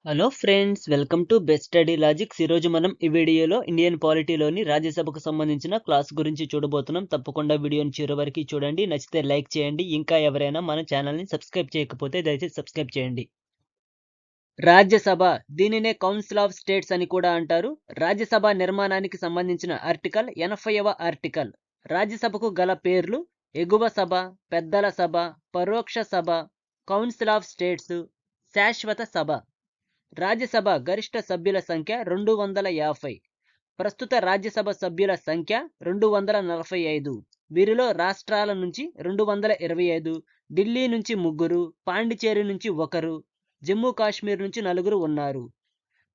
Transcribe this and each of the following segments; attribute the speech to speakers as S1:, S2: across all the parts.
S1: Hello friends, welcome to best study logics. ఈరోజు మనం ఈ వీడియోలో ఇండియన్ పాలిటీలోని రాజ్యసభకు సంబంధించిన క్లాస్ గురించి చూడబోతున్నాం. తప్పకుండా వీడియోని చివరి వరకు చూడండి. నచ్చితే లైక్ చేయండి. ఇంకా ఎవరైనా మన ఛానల్ని సబ్స్క్రైబ్ చేయకపోతే దయచేసి సబ్స్క్రైబ్ చేయండి. రాజ్యసభ, దీనినే కౌన్సిల్ ఆఫ్ స్టేట్స్ అని కూడా అంటారు. రాజ్యసభ నిర్మాణానికి సంబంధించిన ఆర్టికల్ 80వ ఆర్టికల్. రాజ్యసభకు గల పేర్లు: ఎగువ సభ, పెద్దల సభ, పరోక్ష సభ, కౌన్సిల్ ఆఫ్ స్టేట్స్, శాశ్వత సభ. రాజ్యసభ గరిష్ట సభ్యుల సంఖ్య 250. ప్రస్తుత రాజ్యసభ సభ్యుల సంఖ్య 245. వీరిలో రాష్ట్రాల నుంచి 225, ఢిల్లీ నుంచి 3, పాండిచేరి నుంచి 1, జమ్మూ కాశ్మీర్ నుంచి 4 ఉన్నారు.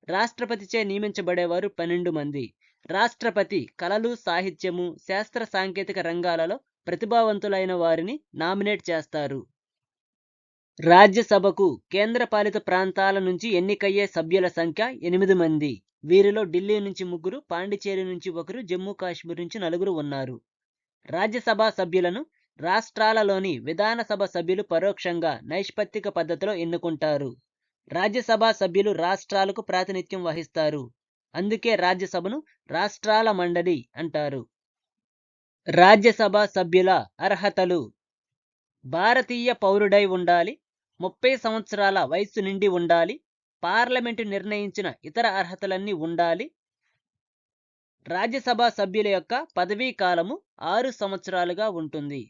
S1: రాష్ట్రపతిచే నియమించబడేవారు 12 మంది. రాష్ట్రపతి కళలు, సాహిత్యము, శాస్త్ర సాంకేతిక రంగాలలో ప్రతిభావంతులైన వారిని నామినేట్ చేస్తారు. రాజ్యసభకు కేంద్రపాలిత ప్రాంతాల నుంచి ఎన్నికయ్యే సభ్యుల సంఖ్య 8 మంది. వీరిలో ఢిల్లీ నుంచి 3, పాండిచేరి నుంచి 1, జమ్మూ కాశ్మీర్ నుంచి 4 ఉన్నారు. రాజ్యసభ సభ్యులను రాష్ట్రాలలోని విధానసభ సభ్యులు పరోక్షంగా నైష్పత్తిక పద్ధతిలో ఎన్నుకుంటారు. రాజ్యసభ సభ్యులు రాష్ట్రాలకు ప్రాతినిధ్యం వహిస్తారు. అందుకే రాజ్యసభను రాష్ట్రాల మండలి అంటారు. రాజ్యసభ సభ్యుల అర్హతలు: భారతీయ పౌరుడై ఉండాలి, 30 సంవత్సరాల వయస్సు నిండి ఉండాలి, పార్లమెంటు నిర్ణయించిన ఇతర అర్హతలన్నీ ఉండాలి. రాజ్యసభ సభ్యుల యొక్క పదవీ కాలము 6 సంవత్సరాలుగా ఉంటుంది.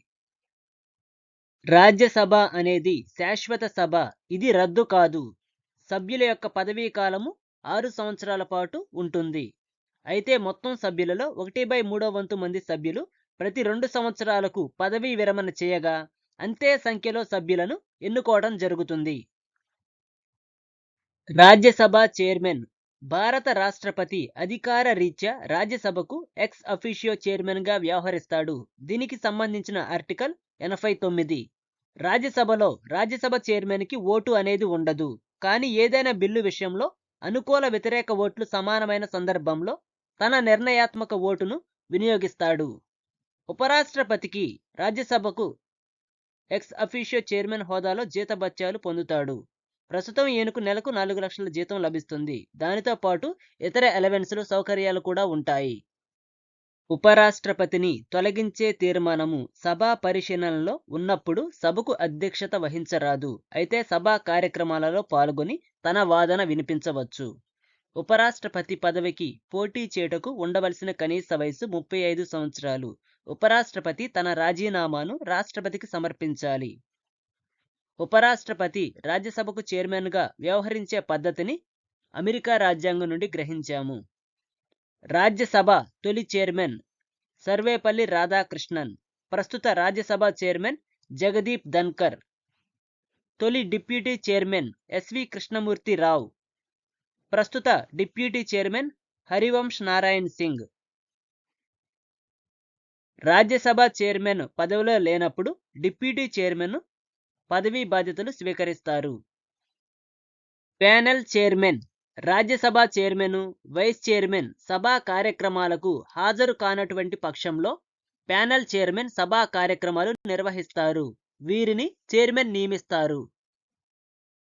S1: రాజ్యసభ అనేది శాశ్వత సభ, ఇది రద్దు కాదు. సభ్యుల యొక్క పదవీ కాలము 6 సంవత్సరాల పాటు ఉంటుంది. అయితే మొత్తం సభ్యులలో 1/3 వంతు మంది సభ్యులు ప్రతి 2 సంవత్సరాలకు పదవీ విరమణ చేయగా అంతే సంఖ్యలో సభ్యులను ఎన్నుకోవడం జరుగుతుంది. రాజ్యసభ చైర్మన్: భారత రాష్ట్రపతి అధికార రీత్యా రాజ్యసభకు ఎక్స్ అఫీషియో చైర్మన్ గా వ్యవహరిస్తాడు. దీనికి సంబంధించిన ఆర్టికల్ 89. రాజ్యసభలో రాజ్యసభ చైర్మన్ కి ఓటు అనేది ఉండదు. కానీ ఏదైనా బిల్లు విషయంలో అనుకూల, వ్యతిరేక ఓట్లు సమానమైన సందర్భంలో తన నిర్ణయాత్మక ఓటును వినియోగిస్తాడు. ఉపరాష్ట్రపతికి రాజ్యసభకు ఎక్స్ అఫీషియో చైర్మన్ హోదాలో జీతభత్యాలు పొందుతాడు. ప్రస్తుతం ఈయనకు నెలకు 4 లక్షల జీతం లభిస్తుంది. దానితో పాటు ఇతర అలవెన్సులు, సౌకర్యాలు కూడా ఉంటాయి. ఉపరాష్ట్రపతిని తొలగించే తీర్మానము సభా పరిశీలనలో ఉన్నప్పుడు సభకు అధ్యక్షత వహించరాదు. అయితే సభా కార్యక్రమాలలో పాల్గొని తన వాదన వినిపించవచ్చు. ఉపరాష్ట్రపతి పదవికి పోటీ చేయుటకు ఉండవలసిన కనీస వయసు 35 సంవత్సరాలు. ఉపరాష్ట్రపతి తన రాజీనామాను రాష్ట్రపతికి సమర్పించాలి. ఉపరాష్ట్రపతి రాజ్యసభకు చైర్మన్గా వ్యవహరించే పద్ధతిని అమెరికా రాజ్యాంగం నుండి గ్రహించాము. రాజ్యసభ తొలి చైర్మన్ సర్వేపల్లి రాధాకృష్ణన్. ప్రస్తుత రాజ్యసభ చైర్మన్ జగదీప్ ధన్కర్. తొలి deputy chairman SV Krishnamurthy Rao. ప్రస్తుత deputy chairman Harivansh Narayan Singh. Rajya Sabha chairman పదవిలో లేనప్పుడు డిప్యూటీ చైర్మన్ పదవీ బాధ్యతలు స్వీకరిస్తారు. Panel chairman: Rajya Sabha chairman, vice chairman సభా కార్యక్రమాలకు హాజరు కానటువంటి పక్షంలో ప్యానెల్ చైర్మన్ సభా కార్యక్రమాలు నిర్వహిస్తారు. వీరిని చైర్మన్ నియమిస్తారు.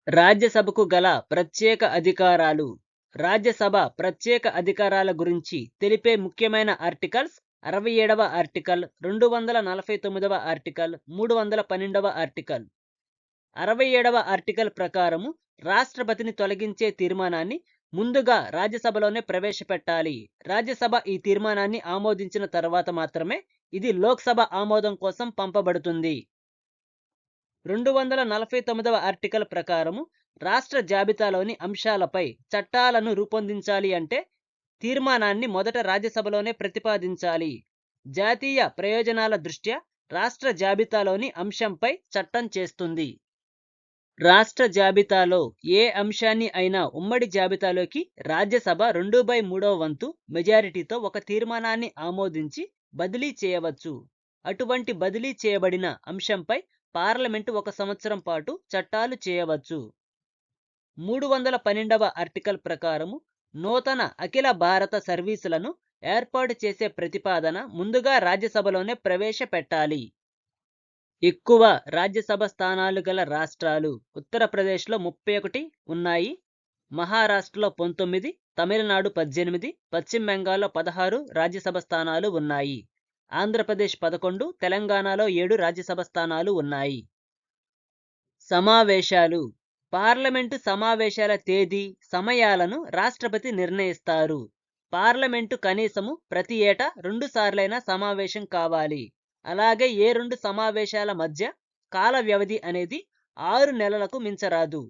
S1: రాజ్యసభకు గల ప్రత్యేక అధికారాలు. రాజ్యసభ ప్రత్యేక అధికారాల గురించి తెలిపే ముఖ్యమైన ఆర్టికల్స్: 67వ ఆర్టికల్, 249వ ఆర్టికల్, 312వ ఆర్టికల్. 67వ ఆర్టికల్ ప్రకారము రాష్ట్రపతిని తొలగించే తీర్మానాన్ని ముందుగా రాజ్యసభలోనే ప్రవేశపెట్టాలి. రాజ్యసభ ఈ తీర్మానాన్ని ఆమోదించిన తర్వాత మాత్రమే ఇది లోక్సభ ఆమోదం కోసం పంపబడుతుంది. 249వ ఆర్టికల్ ప్రకారము రాష్ట్ర జాబితాలోని అంశాలపై చట్టాలను రూపొందించాలి అంటే తీర్మానాన్ని మొదట రాజ్యసభలోనే ప్రతిపాదించాలి. జాతీయ ప్రయోజనాల దృష్ట్యా రాష్ట్ర జాబితాలోని అంశంపై చట్టం చేస్తుంది. రాష్ట్ర జాబితాలో ఏ అంశాన్ని అయినా ఉమ్మడి జాబితాలోకి రాజ్యసభ 2/3 వంతు మెజారిటీతో ఒక తీర్మానాన్ని ఆమోదించి బదిలీ చేయవచ్చు. అటువంటి బదిలీ చేయబడిన అంశంపై పార్లమెంటు 1 సంవత్సరం పాటు చట్టాలు చేయవచ్చు. 312వ ఆర్టికల్ ప్రకారము నూతన అఖిల భారత సర్వీసులను ఏర్పాటు చేసే ప్రతిపాదన ముందుగా రాజ్యసభలోనే ప్రవేశపెట్టాలి. ఎక్కువ రాజ్యసభ స్థానాలు గల రాష్ట్రాలు: ఉత్తరప్రదేశ్లో 31 ఉన్నాయి, మహారాష్ట్రలో 19, తమిళనాడు 18, పశ్చిమ బెంగాల్లో 16 రాజ్యసభ స్థానాలు ఉన్నాయి. ఆంధ్రప్రదేశ్ 11, తెలంగాణలో 7 రాజ్యసభ స్థానాలు ఉన్నాయి. సమావేశాలు. పార్లమెంటు సమావేశాల తేదీ, సమయాలను రాష్ట్రపతి నిర్ణయిస్తారు. పార్లమెంటు కనీసము ప్రతి ఏటా 2 సార్లైనా సమావేశం కావాలి. అలాగే ఏ 2 సమావేశాల మధ్య కాల వ్యవధి అనేది 6 నెలలకు మించరాదు.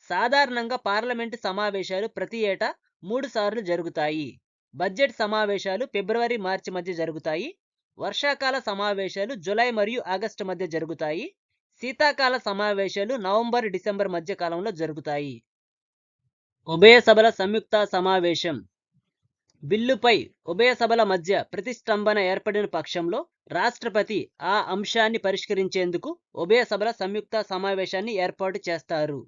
S1: సాధారణంగా పార్లమెంటు సమావేశాలు ప్రతి ఏటా 3 సార్లు జరుగుతాయి. బడ్జెట్ సమావేశాలు ఫిబ్రవరి, మార్చి మధ్య జరుగుతాయి. వర్షాకాల సమావేశాలు జూలై మరియు ఆగస్టు మధ్య జరుగుతాయి. శీతాకాల సమావేశాలు నవంబర్, డిసెంబర్ మధ్య కాలంలో జరుగుతాయి. ఉభయ సభల సంయుక్త సమావేశం. బిల్లుపై ఉభయ సభల మధ్య ప్రతిష్టంభన ఏర్పడిన పక్షంలో రాష్ట్రపతి ఆ అంశాన్ని పరిష్కరించేందుకు ఉభయ సభల సంయుక్త సమావేశాన్ని ఏర్పాటు చేస్తారు.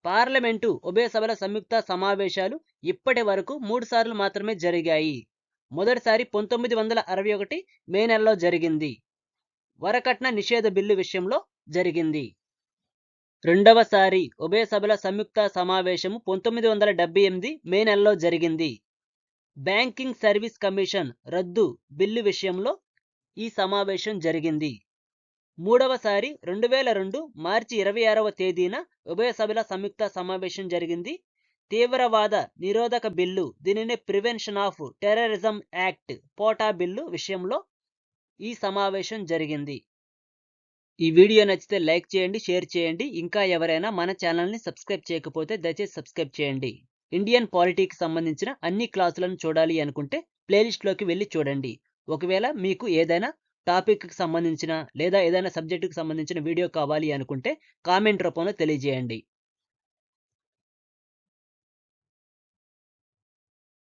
S1: పార్లమెంటు ఉభయ సభల సంయుక్త సమావేశాలు ఇప్పటి వరకు 3 సార్లు మాత్రమే జరిగాయి. మొదటిసారి 1961 మే నెలలో జరిగింది. వరకట్న నిషేధ బిల్లు విషయంలో జరిగింది. రెండవసారి ఉభయ సభల సంయుక్త సమావేశము 1978 మే నెలలో జరిగింది. బ్యాంకింగ్ సర్వీస్ కమిషన్ రద్దు బిల్లు విషయంలో ఈ సమావేశం జరిగింది. మూడవసారి 2002 మార్చి 26వ తేదీన ఉభయ సభల సంయుక్త సమావేశం జరిగింది. తీవ్రవాద నిరోధక బిల్లు, దీనిని prevention of terrorism act POTA bill విషయంలో ఈ సమావేశం జరిగింది. ఈ వీడియో నచ్చితే లైక్ చేయండి, షేర్ చేయండి. ఇంకా ఎవరైనా మన ఛానల్ని సబ్స్క్రైబ్ చేయకపోతే దయచేసి సబ్స్క్రైబ్ చేయండి. ఇండియన్ పాలిటీకి సంబంధించిన అన్ని క్లాసులను చూడాలి అనుకుంటే ప్లేలిస్ట్లోకి వెళ్ళి చూడండి. ఒకవేళ మీకు ఏదైనా టాపిక్కి సంబంధించిన లేదా ఏదైనా సబ్జెక్టుకి సంబంధించిన వీడియో కావాలి అనుకుంటే కామెంట్ రూపంలో తెలియజేయండి.